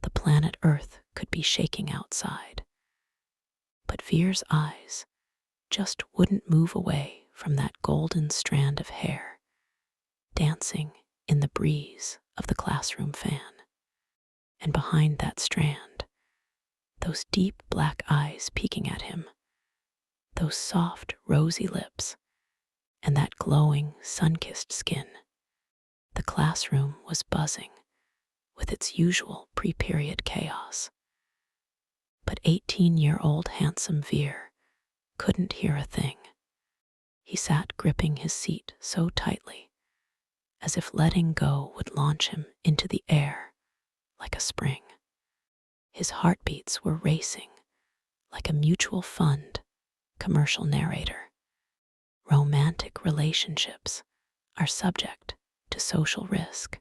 the planet Earth could be shaking outside. But Veer's eyes just wouldn't move away from that golden strand of hair dancing in the breeze of the classroom fan. And behind that strand, those deep black eyes peeking at him, those soft rosy lips, and that glowing sun-kissed skin. The classroom was buzzing with its usual pre-period chaos. But 18-year-old handsome Veer couldn't hear a thing. He sat gripping his seat so tightly, as if letting go would launch him into the air like a spring. His heartbeats were racing like a mutual fund commercial narrator. Romantic relationships are subject to social risk.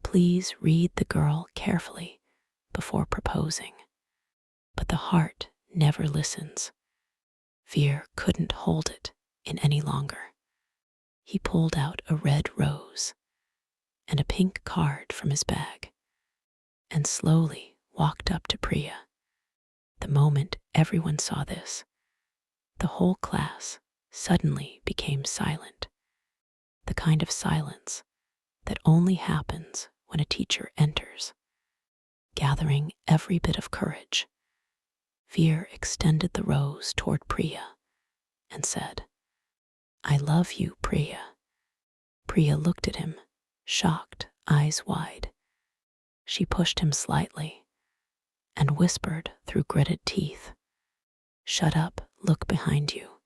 Please read the girl carefully before proposing. But the heart never listens. Veer couldn't hold it in any longer. He pulled out a red rose and a pink card from his bag and slowly walked up to Priya. The moment everyone saw this, the whole class suddenly became silent. The kind of silence that only happens when a teacher enters. Gathering every bit of courage, Veer extended the rose toward Priya and said, "I love you, Priya." Priya looked at him, shocked, eyes wide. She pushed him slightly and whispered through gritted teeth, "Shut up, look behind you."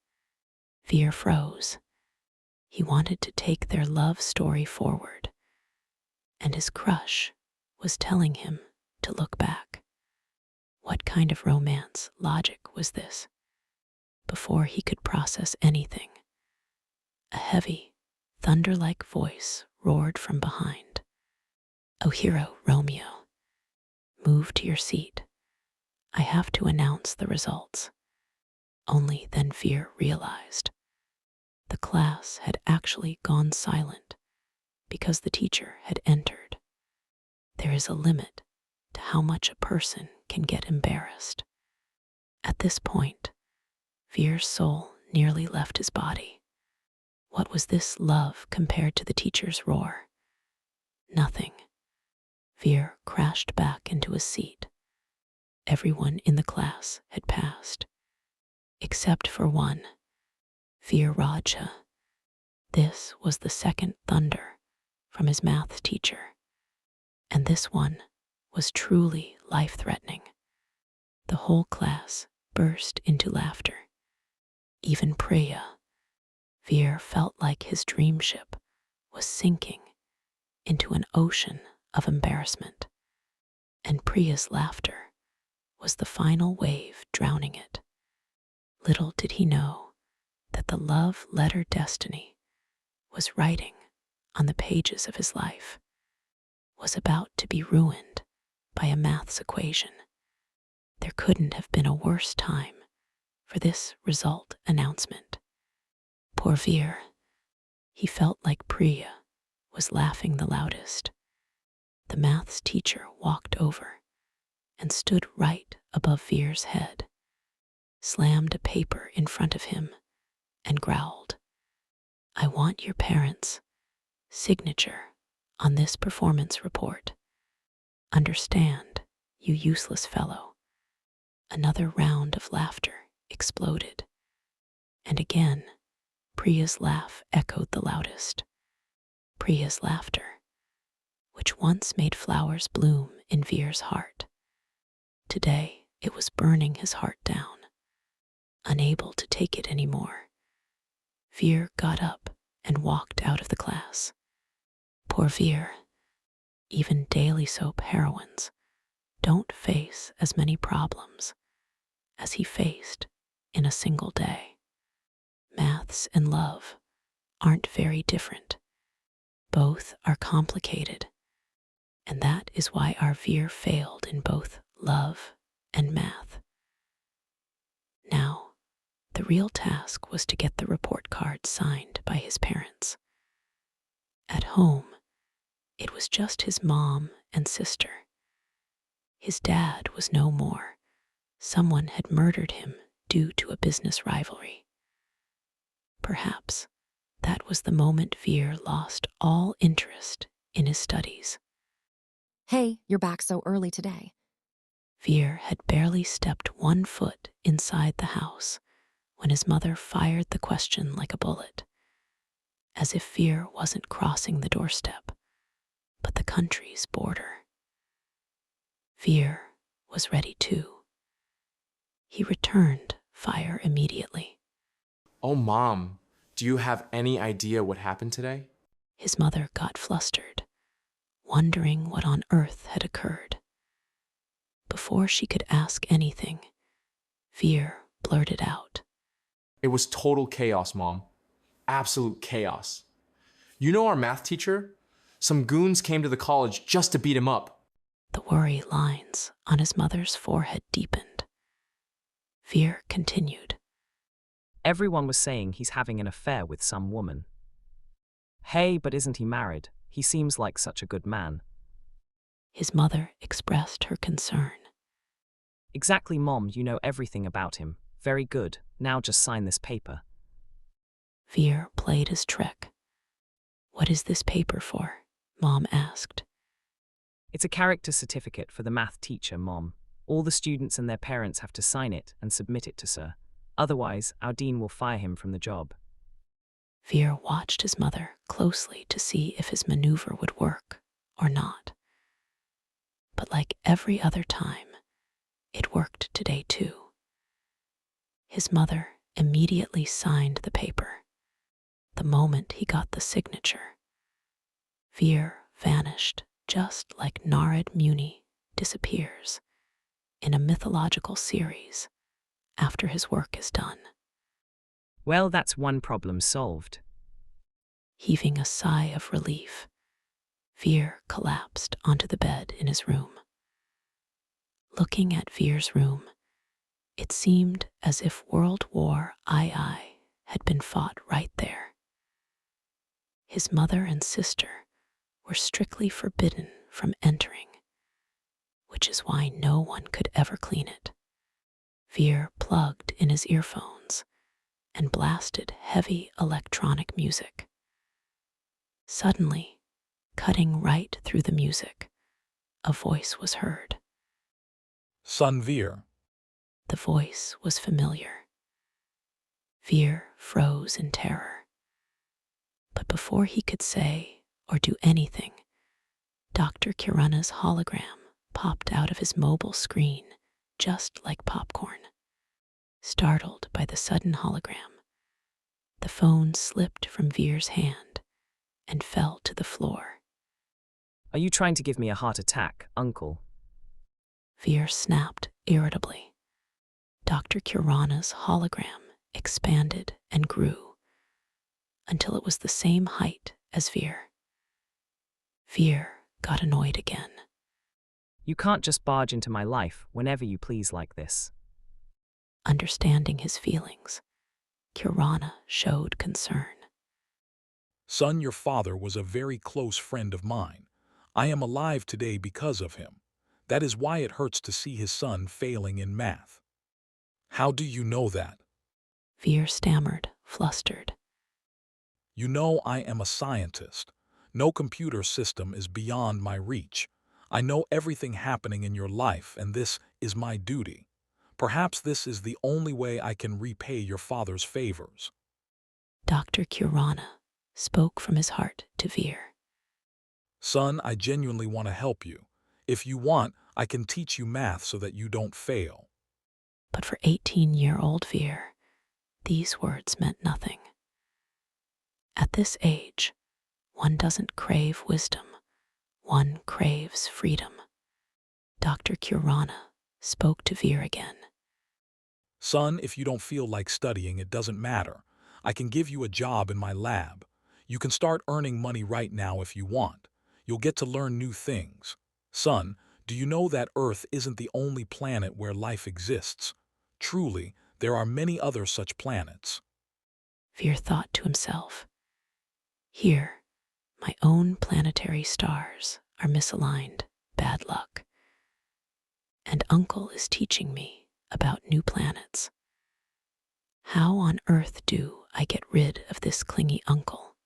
Veer froze. He wanted to take their love story forward, and his crush was telling him to look back. What kind of romance logic was this? Before he could process anything, a heavy, thunder-like voice roared from behind. "Oh, hero Romeo, move to your seat. I have to announce the results." Only then Veer realized the class had actually gone silent because the teacher had entered. There is a limit to how much a person can get embarrassed. At this point, Veer's soul nearly left his body. What was this love compared to the teacher's roar? Nothing. Veer crashed back into his seat. Everyone in the class had passed, except for one, Veer Raja. This was the second thunder from his math teacher, and this one was truly life-threatening. The whole class burst into laughter. Even Priya. Veer felt like his dream ship was sinking into an ocean of embarrassment, and Priya's laughter was the final wave drowning it. Little did he know that the love letter destiny was writing on the pages of his life was about to be ruined by a maths equation. There couldn't have been a worse time for this result announcement. Poor Veer. He felt like Priya was laughing the loudest. The maths teacher walked over and stood right above Veer's head, slammed a paper in front of him, and growled, "I want your parents' signature on this performance report. Understand, you useless fellow." Another round of laughter exploded, and again, Priya's laugh echoed the loudest. Priya's laughter, which once made flowers bloom in Veer's heart. Today, it was burning his heart down. Unable to take it anymore, Veer got up and walked out of the class. Poor Veer. Even daily soap heroines don't face as many problems as he faced in a single day. Maths and love aren't very different. Both are complicated, and that is why our Veer failed in both love and math. Now, the real task was to get the report card signed by his parents. At home, it was just his mom and sister, His dad was no more. Someone had murdered him due to a business rivalry. Perhaps that was the moment Veer lost all interest in his studies. Hey, you're back so early today. Veer had barely stepped 1 foot inside the house when his mother fired the question like a bullet, as if Veer wasn't crossing the doorstep, but the country's border. Veer was ready too. He returned fire immediately. Oh, Mom, do you have any idea what happened today? His mother got flustered, wondering what on earth had occurred. Before she could ask anything, Veer blurted out. It was total chaos, Mom. Absolute chaos. You know our math teacher? Some goons came to the college just to beat him up. The worry lines on his mother's forehead deepened. Veer continued. Everyone was saying he's having an affair with some woman. Hey, but isn't he married? He seems like such a good man. His mother expressed her concern. Exactly, Mom, you know everything about him. Very good. Now just sign this paper. Veer played his trick. What is this paper for? Mom asked. It's a character certificate for the math teacher, Mom. All the students and their parents have to sign it and submit it to Sir. Otherwise, our dean will fire him from the job. Veer watched his mother closely to see if his maneuver would work or not. But like every other time, it worked today too. His mother immediately signed the paper. The moment he got the signature, Veer vanished just like Narad Muni disappears in a mythological series after his work is done. Well, that's one problem solved. Heaving a sigh of relief, Veer collapsed onto the bed in his room. Looking at Veer's room, it seemed as if World War II had been fought right there. His mother and sister were strictly forbidden from entering, which is why no one could ever clean it. Veer plugged in his earphones and blasted heavy electronic music. Suddenly, cutting right through the music, a voice was heard. Son Veer. The voice was familiar. Veer froze in terror. But before he could say or do anything, Dr. Kirana's hologram popped out of his mobile screen just like popcorn. Startled by the sudden hologram, the phone slipped from Veer's hand and fell to the floor. Are you trying to give me a heart attack, Uncle? Veer snapped irritably. Dr. Kirana's hologram expanded and grew until it was the same height as Veer. Veer got annoyed again. You can't just barge into my life whenever you please like this. Understanding his feelings, Kirana showed concern. Son, your father was a very close friend of mine. I am alive today because of him. That is why it hurts to see his son failing in math. How do you know that? Veer stammered, flustered. You know I am a scientist. No computer system is beyond my reach. I know everything happening in your life, and this is my duty. Perhaps this is the only way I can repay your father's favors. Dr. Kirana spoke from his heart to Veer. Son, I genuinely want to help you. If you want, I can teach you math so that you don't fail. But for 18-year-old Veer, these words meant nothing. At this age, one doesn't crave wisdom, one craves freedom. Dr. Kirana spoke to Veer again. Son, if you don't feel like studying, it doesn't matter. I can give you a job in my lab. You can start earning money right now if you want. You'll get to learn new things. Son, do you know that Earth isn't the only planet where life exists? Truly, there are many other such planets. Veer thought to himself, here, my own planetary stars are misaligned, bad luck. uncle is teaching me about new planets. How on earth do I get rid of this clingy uncle?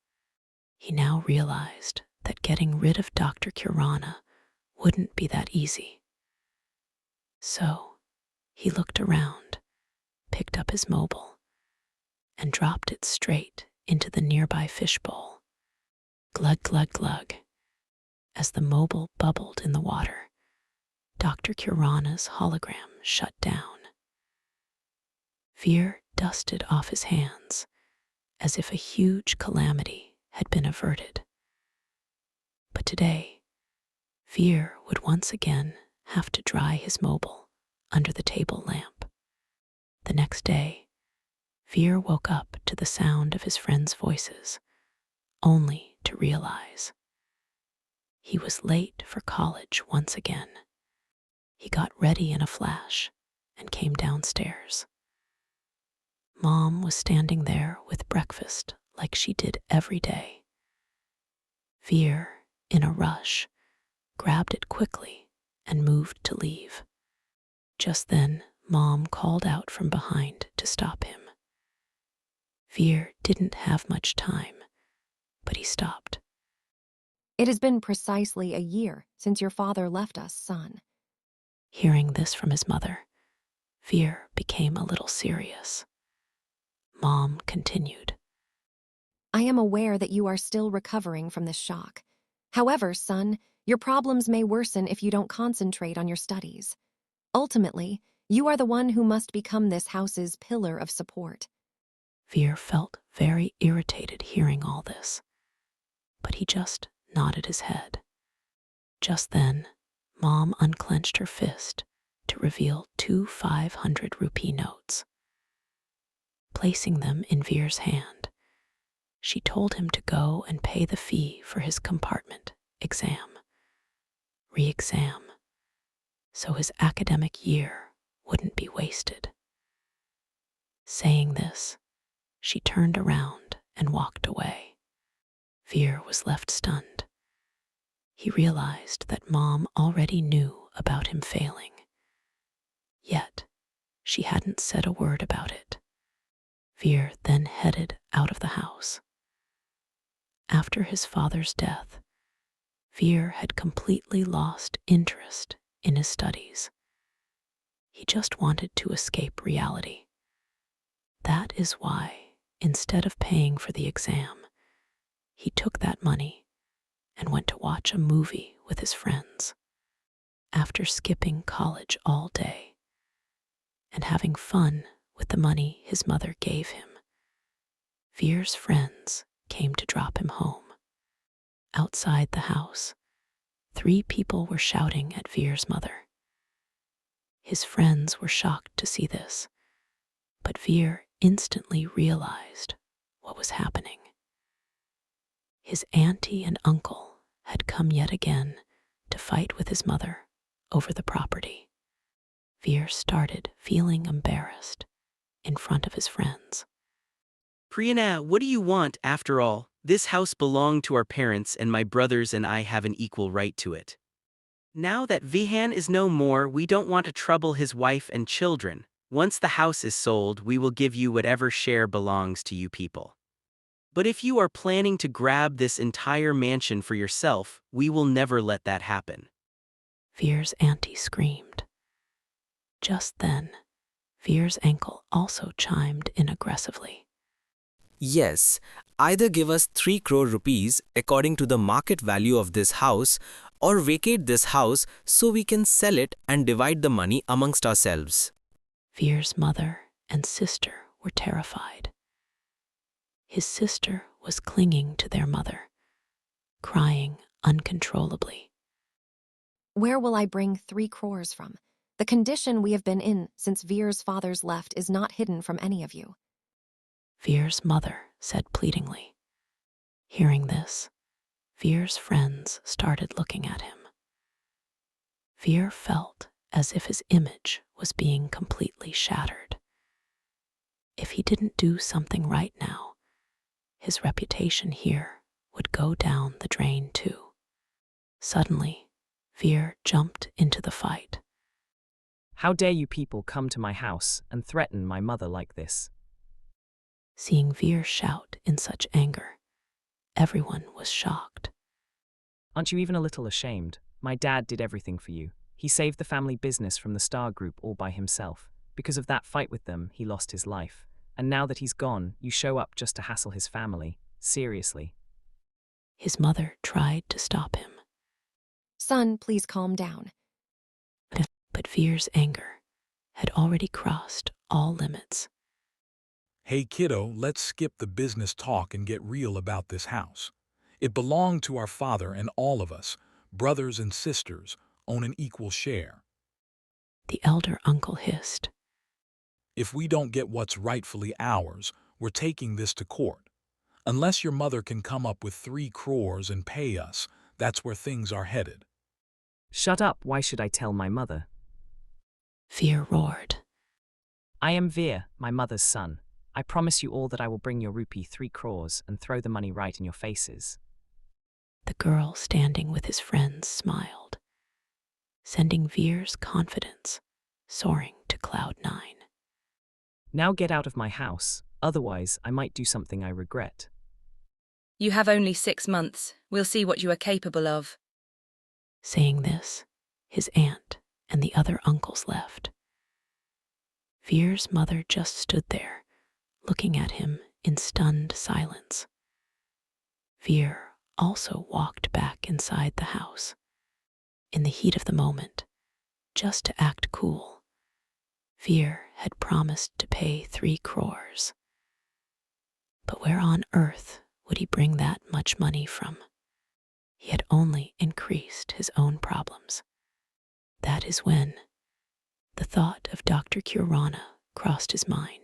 He now realized that getting rid of Dr. Kirana wouldn't be that easy. So he looked around, picked up his mobile, and dropped it straight into the nearby fishbowl. Glug, glug, glug. As the mobile bubbled in the water, Dr. Kirana's hologram shut down. Veer dusted off his hands as if a huge calamity had been averted. But today, Veer would once again have to dry his mobile under the table lamp. The next day, Veer woke up to the sound of his friends' voices, only to realize he was late for college once again. He got ready in a flash and came downstairs. Mom was standing there with breakfast like she did every day. Veer, in a rush, grabbed it quickly and moved to leave. Just then, Mom called out from behind to stop him. Veer didn't have much time, but he stopped. It has been precisely a year since your father left us, son. Hearing this from his mother, Veer became a little serious. Mom continued. I am aware that you are still recovering from this shock. However, son, your problems may worsen if you don't concentrate on your studies. Ultimately, you are the one who must become this house's pillar of support. Veer felt very irritated hearing all this, but he just nodded his head. Just then, Mom unclenched her fist to reveal 2 500 rupee notes. Placing them in Veer's hand, she told him to go and pay the fee for his compartment exam, re-exam, so his academic year wouldn't be wasted. Saying this, she turned around and walked away. Veer was left stunned. He realized that Mom already knew about him failing. Yet, she hadn't said a word about it. Veer then headed out of the house. After his father's death, Veer had completely lost interest in his studies. He just wanted to escape reality. That is why, instead of paying for the exam, he took that money and went to watch a movie with his friends. After skipping college all day and having fun with the money his mother gave him, Veer's friends came to drop him home. Outside the house, 3 people were shouting at Veer's mother. His friends were shocked to see this, but Veer instantly realized what was happening. His auntie and uncle had come yet again to fight with his mother over the property. Veer started feeling embarrassed in front of his friends. Priyana, what do you want after all? This house belonged to our parents and my brothers and I have an equal right to it. Now that Vihan is no more, we don't want to trouble his wife and children. Once the house is sold, we will give you whatever share belongs to you people. But if you are planning to grab this entire mansion for yourself, we will never let that happen. Veer's auntie screamed. Just then, Veer's uncle also chimed in aggressively. Yes, either give us 3 crore rupees according to the market value of this house or vacate this house so we can sell it and divide the money amongst ourselves. Veer's mother and sister were terrified. His sister was clinging to their mother, crying uncontrollably. Where will I bring 3 crores from? The condition we have been in since Veer's father's left is not hidden from any of you. Veer's mother said pleadingly. Hearing this, Veer's friends started looking at him. Veer felt as if his image was being completely shattered. If he didn't do something right now, his reputation here would go down the drain too. Suddenly, Veer jumped into the fight. How dare you people come to my house and threaten my mother like this? Seeing Veer shout in such anger, everyone was shocked. Aren't you even a little ashamed? My dad did everything for you. He saved the family business from the Star Group all by himself. Because of that fight with them, he lost his life. And now that he's gone, you show up just to hassle his family. Seriously. His mother tried to stop him, Son, please calm down. but Veer's anger had already crossed all limits. Hey kiddo, let's skip the business talk and get real about this house. It belonged to our father, and all of us, brothers and sisters, own an equal share. The elder uncle hissed. If we don't get what's rightfully ours, we're taking this to court. Unless your mother can come up with 3 crores and pay us, that's where things are headed. Shut up, why should I tell my mother? Veer roared. I am Veer, my mother's son. I promise you all that I will bring your rupee 3 crores and throw the money right in your faces. The girl standing with his friends smiled, sending Veer's confidence soaring to cloud 9. Now get out of my house, otherwise I might do something I regret. You have only 6 months. We'll see what you are capable of. Saying this, his aunt and the other uncles left. Veer's mother just stood there, looking at him in stunned silence. Veer also walked back inside the house. In the heat of the moment, just to act cool, Veer had promised to pay 3 crores. But where on earth would he bring that much money from? He had only increased his own problems. That is when the thought of Dr. Kirana crossed his mind.